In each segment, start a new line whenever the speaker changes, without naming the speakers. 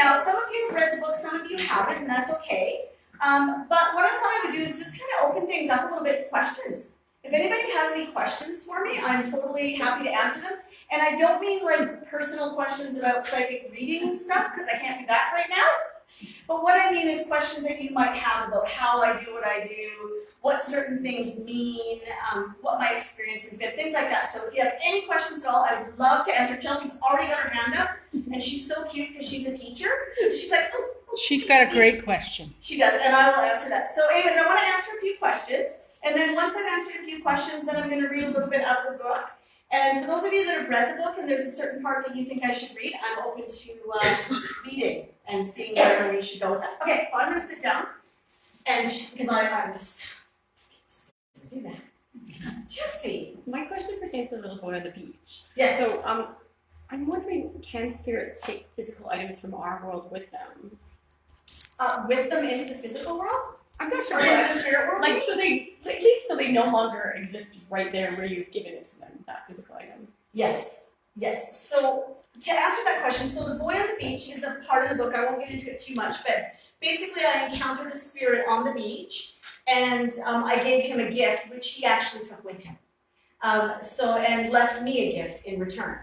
Now, some of you have read the book, some of you haven't, and that's okay. But what I thought I would do is just kind of open things up a little bit to questions. If anybody has any questions for me, I'm totally happy to answer them. And I don't mean like personal questions about psychic reading and stuff, because I can't do that right now. But what I mean is questions that you might have about how I do what I do, what certain things mean, what my experience has been, things like that. So if you have any questions at all, I would love to answer. Chelsea's already got her hand up, and she's so cute because she's a teacher. So she's like, oh,
she's got a great question.
She does, and I will answer that. So anyways, I want to answer a few questions. And then once I've answered a few questions, then I'm going to read a little bit out of the book. And for those of you that have read the book and there's a certain part that you think I should read, I'm open to reading and seeing where we should go with that. Okay, so I'm going to sit down, and because I'm just do that. Chelsea.
My question pertains to the little boy on the beach.
Yes.
So I'm wondering, can spirits take physical items from our world with them?
With them into the physical world?
I'm not sure.
Or into the spirit world?
Like, so they, at least so they no longer exist right there where you've given it to them, that physical item.
Yes. Yes. So to answer that question, so the boy on the beach is a part of the book. I won't get into it too much, but basically I encountered a spirit on the beach, and I gave him a gift, which he actually took with him. And left me a gift in return.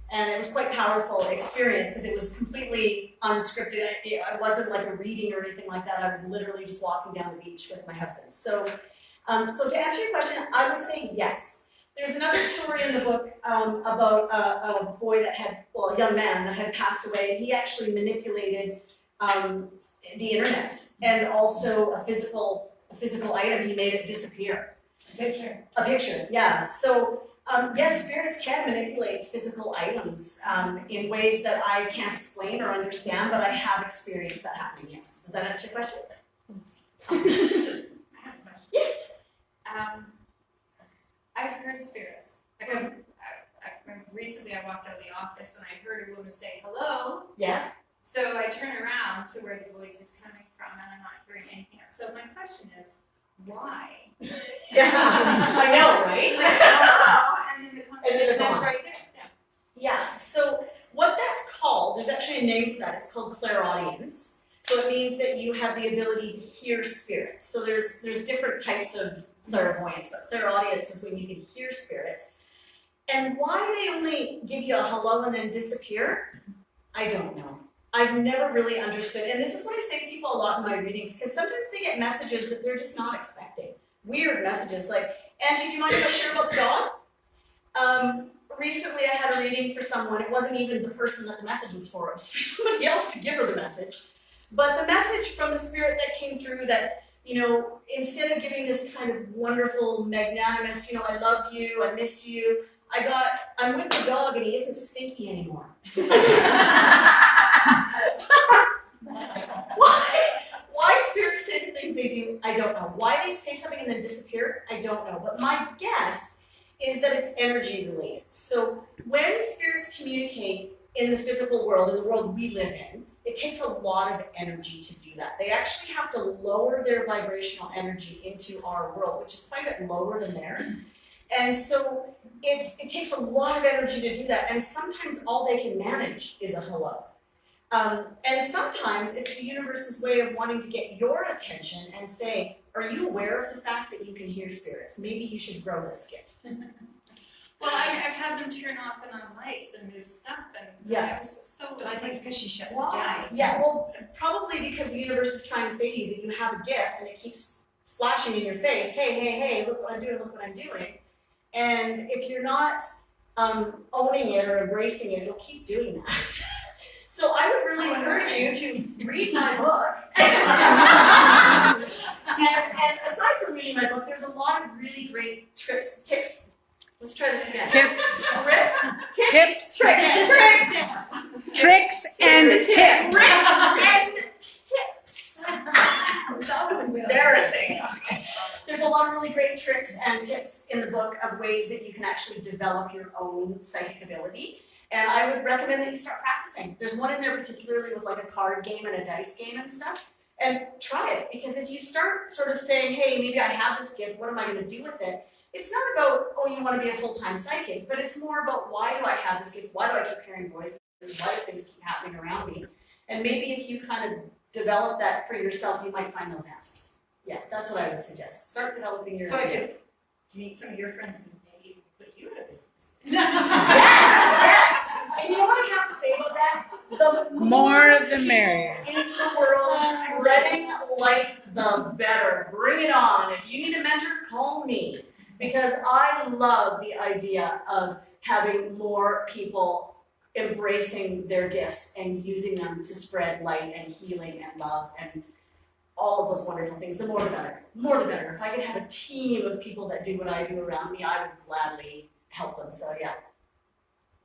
And it was quite powerful experience because it was completely unscripted. It wasn't like a reading or anything like that. I was literally just walking down the beach with my husband. So to answer your question, I would say yes. There's another story in the book about a boy that had, well, a young man that had passed away. And he actually manipulated the internet and also a physical item. He made it disappear. A picture, yeah. So. Yes, spirits can manipulate physical items in ways that I can't explain or understand, but I have experienced that happening, yes. Does that answer your question?
I have a question.
Yes.
I've heard spirits. Like recently I walked out of the office and I heard a woman say, hello.
Yeah.
So I turn around to where the voice is coming from and I'm not hearing anything else. So my question is, why?
Yeah, I know, right?
Like, hello, and then the conversation ends right there.
Yeah, so what that's called, there's actually a name for that, it's called clairaudience. So it means that you have the ability to hear spirits. So there's different types of clairvoyance, but clairaudience is when you can hear spirits. And why they only give you a hello and then disappear, I don't know. I've never really understood, and this is what I say to people a lot in my readings, because sometimes they get messages that they're just not expecting. Weird messages like, Angie, do you mind if I share about the dog? Recently I had a reading for someone. It wasn't even the person that the message was for. It was for somebody else to give her the message. But the message from the spirit that came through that, you know, instead of giving this kind of wonderful, magnanimous, you know, I love you, I miss you, I'm with the dog and he isn't stinky anymore. Why spirits say the things they do, I don't know. Why they say something and then disappear, I don't know. But my guess is that it's energy related. So when spirits communicate in the physical world, in the world we live in, it takes a lot of energy to do that. They actually have to lower their vibrational energy into our world, which is quite a bit lower than theirs. And so it takes a lot of energy to do that. And sometimes all they can manage is a hello. And sometimes it's the universe's way of wanting to get your attention and say, are you aware of the fact that you can hear spirits? Maybe you should grow this gift.
Well, I've had them turn off and on lights and move stuff, and
yeah.
But
I think it's because she shuts it
why?
down.
Yeah, well, probably because the universe is trying to say to you that you have a gift and it keeps flashing in your face, hey, look what I'm doing, look what I'm doing. And if you're not owning it or embracing it, it'll keep doing that. So I would really encourage you to read my book. and aside from reading my book, there's a lot of really great tips. Let's try this again.
Tips.
Tricks
And tips.
That was embarrassing. There's a lot of really great tricks and tips in the book of ways that you can actually develop your own psychic ability. And I would recommend that you start practicing. There's one in there particularly with like a card game and a dice game and stuff. And try it, because if you start sort of saying, hey, maybe I have this gift, what am I going to do with it? It's not about, oh, you want to be a full-time psychic, but it's more about, why do I have this gift? Why do I keep hearing voices? Why do things keep happening around me? And maybe if you kind of develop that for yourself, you might find those answers. Yeah, that's what I would suggest. Start developing your.
So I could meet some of your friends and maybe put you in a business.
Yes. And you know what I have to say about that? The
More the merrier.
in the world, spreading light, the better. Bring it on. If you need a mentor, call me. Because I love the idea of having more people embracing their gifts and using them to spread light and healing and love and all of those wonderful things. The more the better. More the better. If I could have a team of people that do what I do around me, I would gladly help them. So yeah,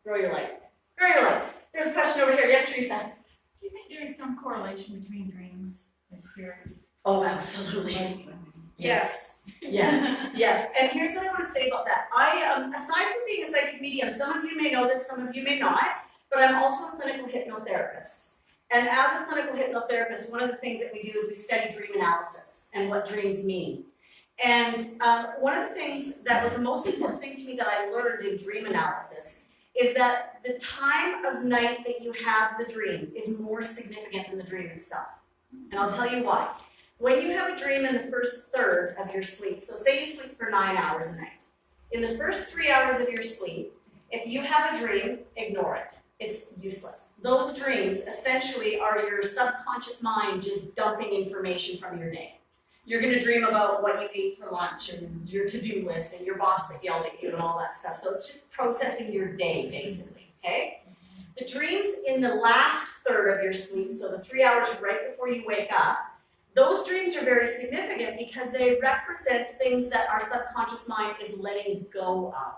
grow your light. Grow your light. There's a question over here. Yes, Teresa.
Do you think there is some correlation between dreams and spirits?
Oh, absolutely. Yes, yes. And here's what I want to say about that. I, aside from being a psychic medium, some of you may know this, some of you may not, but I'm also a clinical hypnotherapist. And as a clinical hypnotherapist, one of the things that we do is we study dream analysis and what dreams mean. And one of the things that was the most important thing to me that I learned in dream analysis is that the time of night that you have the dream is more significant than the dream itself. And I'll tell you why. When you have a dream in the first third of your sleep, so say you sleep for 9 hours a night. In the first 3 hours of your sleep, if you have a dream, ignore it. It's useless. Those dreams essentially are your subconscious mind just dumping information from your day. You're going to dream about what you ate for lunch and your to-do list and your boss that yelled at you and all that stuff. So it's just processing your day, basically, okay? The dreams in the last third of your sleep, so the 3 hours right before you wake up, those dreams are very significant because they represent things that our subconscious mind is letting go of.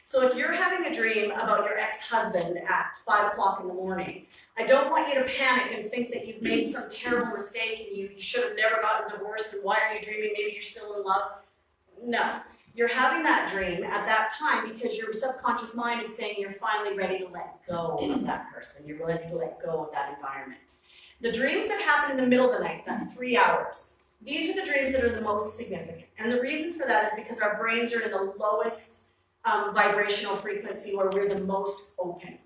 So if you're having a dream about your ex-husband at 5 o'clock in the morning, I don't want you to panic and think that you've made some terrible mistake and you should have never gotten divorced and why are you dreaming? Maybe you're still in love. No. You're having that dream at that time because your subconscious mind is saying you're finally ready to let go of that person. You're ready to let go of that environment. The dreams that happen in the middle of the night, that 3 hours, these are the dreams that are the most significant. And the reason for that is because our brains are in the lowest vibrational frequency where we're the most open.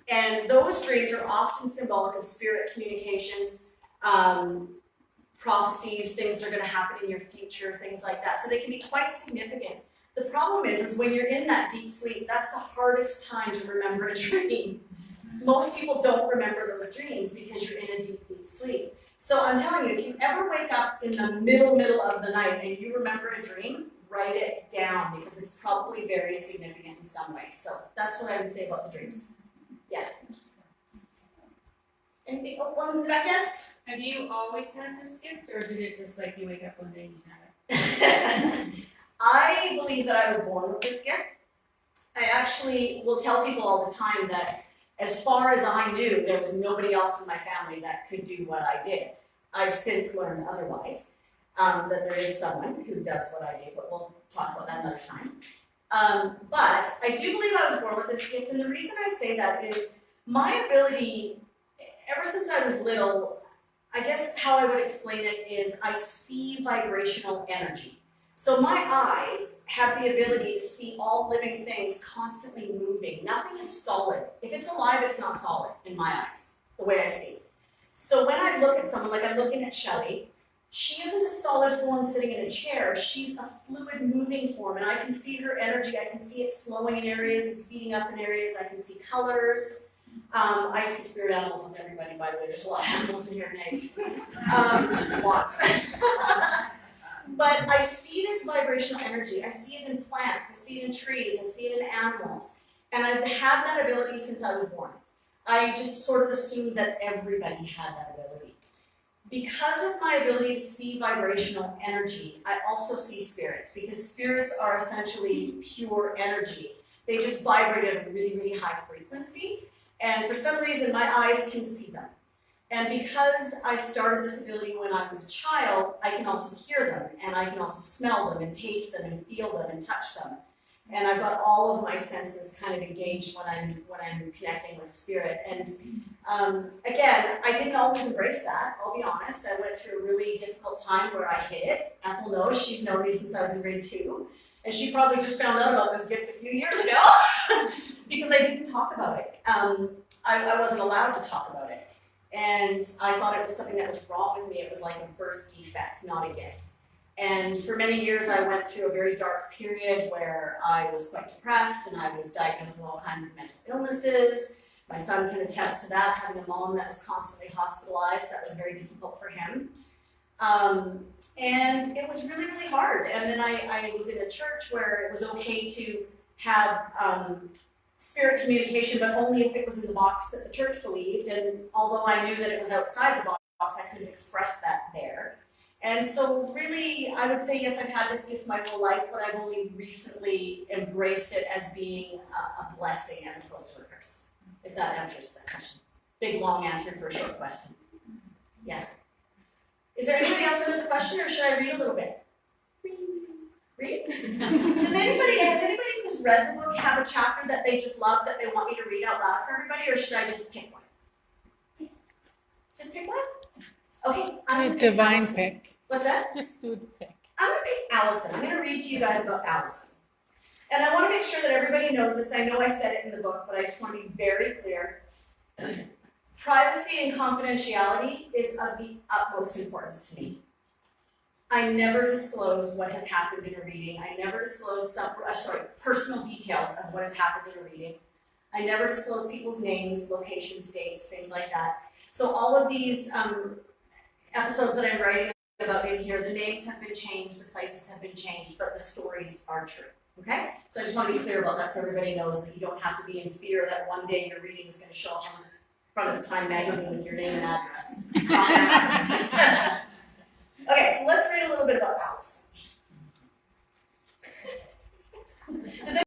And those dreams are often symbolic of spirit communications, prophecies, things that are going to happen in your future, things like that. So they can be quite significant. The problem is when you're in that deep sleep, that's the hardest time to remember a dream. Most people don't remember those dreams because you're in a deep, deep sleep. So I'm telling you, if you ever wake up in the middle of the night and you remember a dream, write it down because it's probably very significant in some way. So that's what I would say about the dreams. Yeah. Anything? Oh, one did I guess?
Have you always had this gift, or did it just like you wake up one day and you had it?
I believe that I was born with this gift. I actually will tell people all the time that as far as I knew, there was nobody else in my family that could do what I did. I've since learned otherwise, that there is someone who does what I do, but we'll talk about that another time. But I do believe I was born with this gift, and the reason I say that is my ability, ever since I was little, I guess how I would explain it is I see vibrational energy. So my eyes have the ability to see all living things constantly moving. Nothing is solid. If it's alive, it's not solid in my eyes, the way I see it. So when I look at someone, like I'm looking at Shelley, she isn't a solid form sitting in a chair. She's a fluid moving form, and I can see her energy. I can see it slowing in areas and speeding up in areas. I can see colors. I see spirit animals with everybody, by the way. There's a lot of animals in here today. Lots. But I see this vibrational energy. I see it in plants. I see it in trees. I see it in animals. And I've had that ability since I was born. I just sort of assumed that everybody had that ability. Because of my ability to see vibrational energy, I also see spirits, because spirits are essentially pure energy. They just vibrate at a really, really high frequency. And for some reason, my eyes can see them. And because I started this ability when I was a child, I can also hear them, and I can also smell them, and taste them, and feel them, and touch them. And I've got all of my senses kind of engaged when I'm connecting with spirit. And again, I didn't always embrace that, I'll be honest. I went through a really difficult time where I hid it. Ethel knows, she's known me since I was in grade 2. And she probably just found out about this gift a few years ago because I didn't talk about it. I wasn't allowed to talk about it. And I thought it was something that was wrong with me. It was like a birth defect, not a gift. And for many years, I went through a very dark period where I was quite depressed and I was diagnosed with all kinds of mental illnesses. My son can attest to that, having a mom that was constantly hospitalized. That was very difficult for him. And it was really, really hard. And then I was in a church where it was okay to have spirit communication, but only if it was in the box that the church believed. And although I knew that it was outside the box, I couldn't express that there. And so really, I would say, yes, I've had this gift my whole life, but I've only recently embraced it as being a blessing as opposed to a curse, if that answers that question. Big, long answer for a short question. Yeah. Is there anybody else that has a question, or should I read a little bit? Read? Has anybody who's read the book have a chapter that they just love that they want me to read out loud for everybody, or should I just pick one? Just pick one? Okay, I'm gonna pick
Divine
Allison.
pick.
What's that?
Just do the pick.
I'm gonna pick Allison. I'm gonna read to you guys about Allison. And I wanna make sure that everybody knows this. I know I said it in the book, but I just wanna be very clear. Privacy and confidentiality is of the utmost importance to me. I never disclose what has happened in a reading. I never disclose personal details of what has happened in a reading. I never disclose people's names, locations, dates, things like that. So all of these episodes that I'm writing about in here, the names have been changed, the places have been changed, but the stories are true. Okay? So I just want to be clear about that so everybody knows that you don't have to be in fear that one day your reading is going to show up in front of Time magazine with your name and address. Okay, so let's read a little bit about Alice. Does